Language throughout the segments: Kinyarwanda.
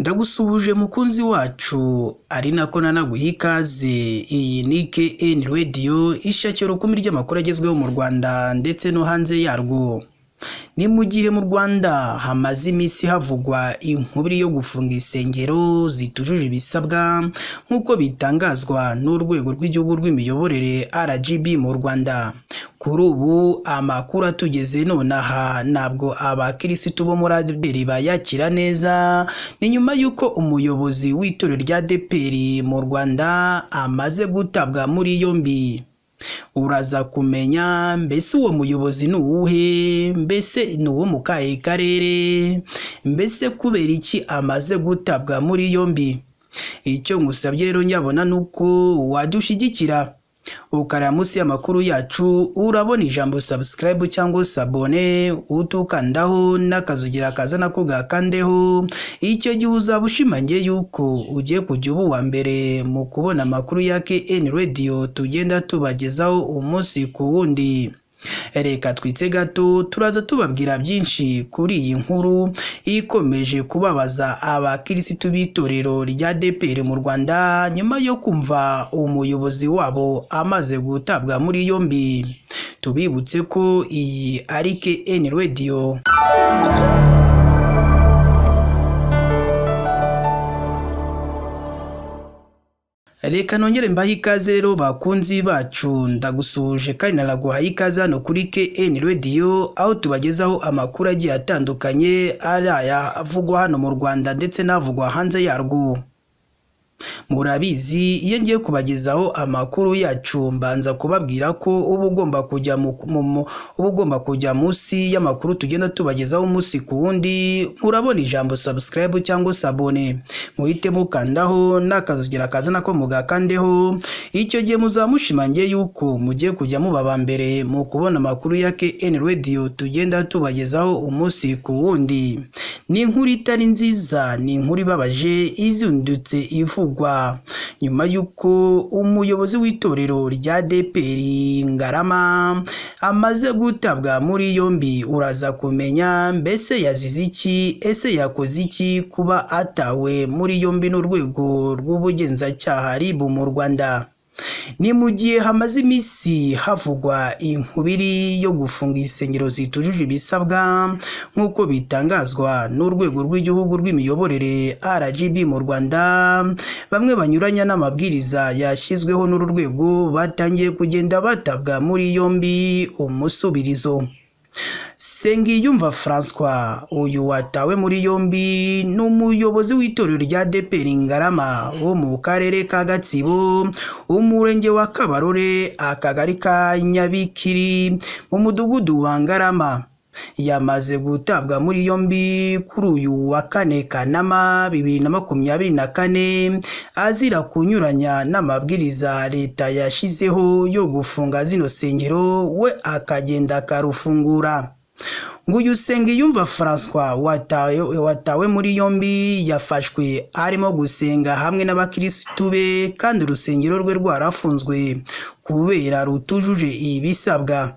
Ndagusuhuje mukunzi wacu ari nako nanaguha ikaze. Iyi ni KN Radio, ishakiro rukumi ry'amakuru agezweho mu Rwanda ndetse no hanze yarwo. Ni mu gihe mu Rwanda hamaze iminsi havugwa inkubiri yo gufunga insengero zitujuje ibisabwa nk'uko bitangazwa n'urwego rw'igihugu rw'imiyoborere RGB mu Rwanda. Kuri ubu amakuru atugeze nonaha ntabwo abakirisitu bo muri ADEPR bayakira neza, ni nyuma y'uko umuyobozi w'itorero rya ADEPR mu Rwanda amaze gutabwa muri yombi. Uraza kumenya mbese uwo muyobozi ni uwuhe, mbese ni uwo mu kahe karere, mbese kubera iki amaze gutabwa muri yombi. Icyo ngusabye rero nyabona nuko wadushyigikira ukareba munsi y'amakuru yacu urabona ijambo subscribe cyangwa sabone, utukandaho n'akazugira kaza nako gakandeho. Icyo gihe uzaba ushimangiye yuko ugiye kujya uba uwa mbere mu kubona amakuru ya KN Radio tugenda tubagezaho umunsi ku wundi. Reka twitse gato turaza tubabwira byinshi kuri iyi nkuru ikomeje kubabaza abakirisitu b'itorero rya ADEPR mu Rwanda nyuma yo kumva umuyobozi wabo amaze gutabwa muri yombi. Tubibutse ko iyi ari KN Radio. Reka nongere mbahe ikaze rero bakunzi bacu, ndagusuhuje kandi naraguhaye ikaze hano kuri KN Radio, aho tubagezaho amakuru agiye atandukanye ari ayavugwa hano mu Rwanda ndetse n'avugwa hanze yarwo. Murabizi iyo ngiye kubagezaho amakuru yacu mbanza kubabwira ko uba ugomba kujya munsi y'amakuru tugenda tubagezaho umunsi ku wundi. Murabona ijambo subscribe cyangwa sabone, muhite mukandaho n'akazugira kaza nako mugakandeho. Icyo gihe muzaba mushimangiye yuko mugiye kujya muba mbere mu kubona amakuru ya KN Radio tugenda tubagezaho umunsi ku wundi. Ni inkuru itari nziza, ni inkuru ibabaje izundutse ivugwa nyuma y'uko umuyobozi w'itorero rya ADEPR Ngarama amaze gutabwa muri yombi. Uraza kumenya mbese yazize iki, ese yakoze iki kuba atawe muri yombi n'urwego rw'ubugenzacyaha RIB mu Rwanda. Ni mu gihe hamaze iminsi havugwa inkubiri yo gufunga insengero zitujuje ibisabwa nk'uko bitangazwa n'urwego rw'igihugu rw'imiyoborere RGB mu Rwanda. Bamwe banyuranya n'amabwiriza yashyizweho n'uru rwego batangiye kugenda batabwa muri yombi umusubirizo. Sengiyumva François, uyu watawe muri yombi ni umuyobozi w'itorero rya ADEPR Ngarama wo mu karere ka Gatsibo, umurenge wa Kabarore, akagari ka Nyabikiri, mu mudugudu wa Ngarama. Yamaze gutabwa muri yombi kuri uyu wa 4 Kanama 2024 azira kunyuranya n'amabwiriza leta yashyizeho yo gufunga zino sengero, we akagenda akarufungura. Nguyu Sengiyumva François watawe muri yombi yafashwe arimo gusenga hamwe n'abakirisitu be, kandi urusengero rwe rwarafunzwe kubera rutujuje ibisabwa.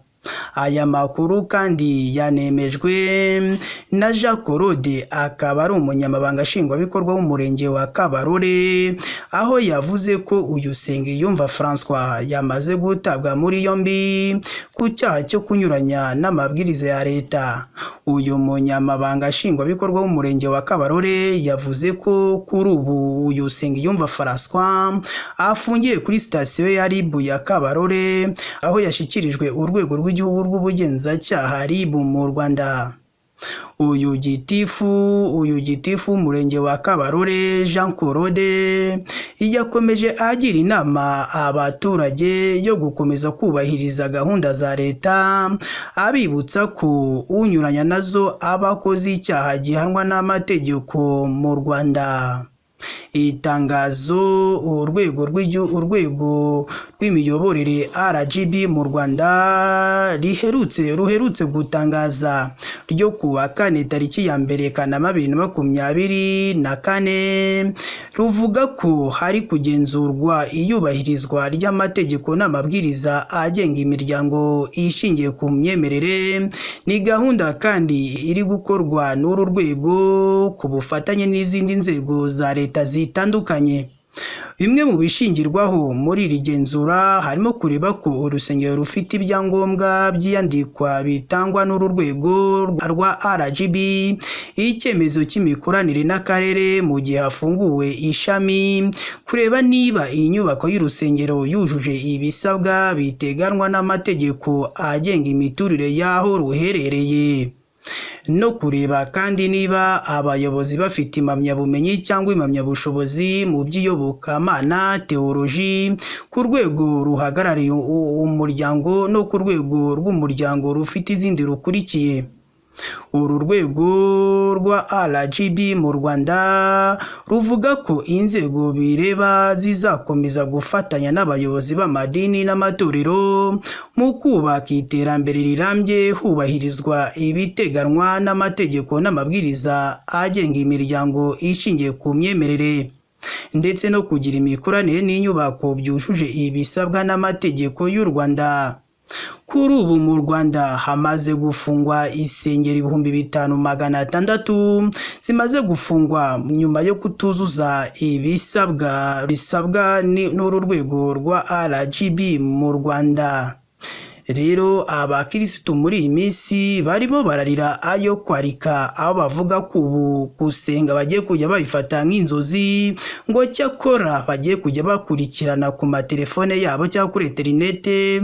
Aya makuru kandi yanemejwe na Jean Claude, akaba ari umunyamabanga nshingwabikorwa w'umurenge wa Kabarore, aho yavuze ko uyu Sengiyumva François yamaze gutabwa muri yombi ku cyaha cyo kunyuranya n'amabwiriza ya leta. Uyu munyamabanga nshingwabikorwa w'umurenge wa Kabarore yavuze ko kuri ubu uyu Sengiyumva François afungiye kuri sitasiyo ya RIB ya Kabarore, aho yashyikirijwe urwego rw'igihugu rw'ubugenzacyaha RIB mu Rwanda. Uyu gitifu w'umurenge wa Kabarore Jean Claude yakomeje agira inama abaturage yo gukomeza kubahiriza gahunda za leta, abibutsa ko unyuranya nazo aba akoze icyaha gihanwa n'amategeko mu Rwanda. Itangazo urwego rw'imiyoborere RGB mu Rwanda ruherutse gutangaza ryo kuwa kane tariki ya mbere Kanama 2024 ruvuga ko hari kugenzurwa iyubahirizwa ry'amategeko n'amabwiriza agenga imiryango ishingiye ku myemerere. Ni gahunda kandi iri gukorwa n'uru rwego ku bufatanye n'izindi nzego za leta zitandukanye. Bimwe mu bishingirwaho muri iri genzura harimo kureba ko urusengero rufite ibyangombwa by'iyandikwa bitangwa n'uru rwego rwa RGB, icyemezo cy'imikoranire n'akarere mu gihe hafunguwe ishami, kureba niba iyi nyubako y'urusengero yujuje ibisabwa biteganwa n'amategeko agenga imiturire y'aho ruherereye, no kureba kandi niba abayobozi bafite impamyabumenyi cyangwa impamyabushobozi mu by'iyobokamana teoloji ku rwego ruhagarariye umuryango no ku rwego rw'umuryango rufite izindi rukurikiye. Uru rwego rwa RGB mu Rwanda ruvuga ko inzego bireba zizakomeza gufatanya n'abayobozi b'amadini n'amatorero mu kubaka iterambere rirambye hubahirizwa ibiteganywa n'amategeko n'amabwiriza agenga imiryango ishingiye ku myemerere, ndetse no kugira imikoranire n'inyubako byujuje ibisabwa n'amategeko y'u Rwanda. Kuri ubu mu Rwanda hamaze gufungwa insengero 5600 zimaze gufungwa nyuma yo kutuzuza ibisabwa n'uru rwego rwa RGB mu Rwanda. Rero abakirisitu muri iyi minsi barimo bararira ayo kwarika, aho bavuga ko ubu gusenga bagiye kujya babifata nk'inzozi, ngo cyakora bagiye kujya bakurikirana ku matelefone yabo cyangwa kuri interinete,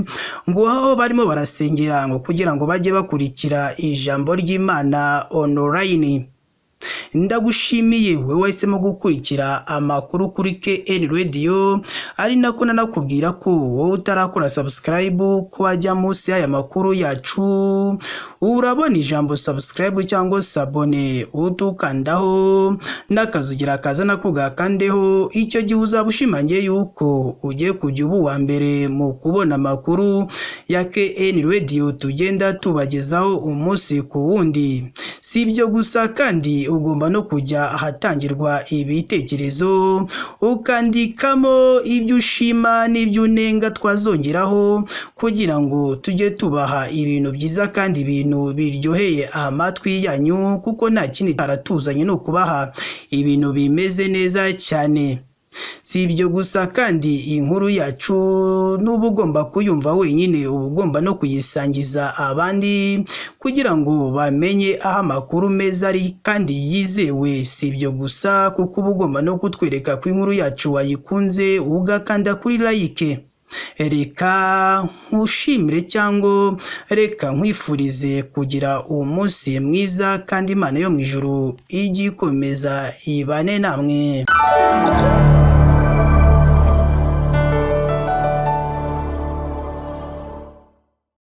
ngo aho barimo barasengera ngo kugira ngo bajye bakurikira ijambo ry'Imana online. Ndagushimiye wowe wahisemo gukurikira amakuru kuri KN Radio, ari nako nanakubwira ko wowe utarakora subscribe ko wajya munsi y'aya makuru yacu urabona ijambo subscribe cyangwa sabone utukandaho n'akazugira kazana ko gakandeho, icyo gihe uzaba ushimangiye yuko ugiye kujya uba uwa mbere mu kubona amakuru ya KN Radio tugenda tubagezaho umunsi ku wundi. Si ibyo gusa kandi ugomba no kujya ahatangirwa ibitekerezo ukandikamo ibyo ushima n'ibyo unenga twazongeraho, kugira ngo tujye tubaha ibintu byiza kandi ibintu biryoheye amatwi yanyu, kuko nta kindi taratuzanye no kubaha ibintu bimeze neza cyane. Si ibyo gusa kandi inkuru yacu n'uba ugomba kuyumva wenyine, uba ugomba no kuyisangiza abandi kugira ngo bamenye aho amakuru meza ari kandi yizewe. Si ibyo gusa kuko uba ugomba no kutwereka ko inkuru yacu wayikunze ugakanda kuri like. Reka nkushimire cyangwa reka nkwifurize kugira umunsi mwiza, kandi Imana yo mu ijuru ijye ikomeza ibane namwe.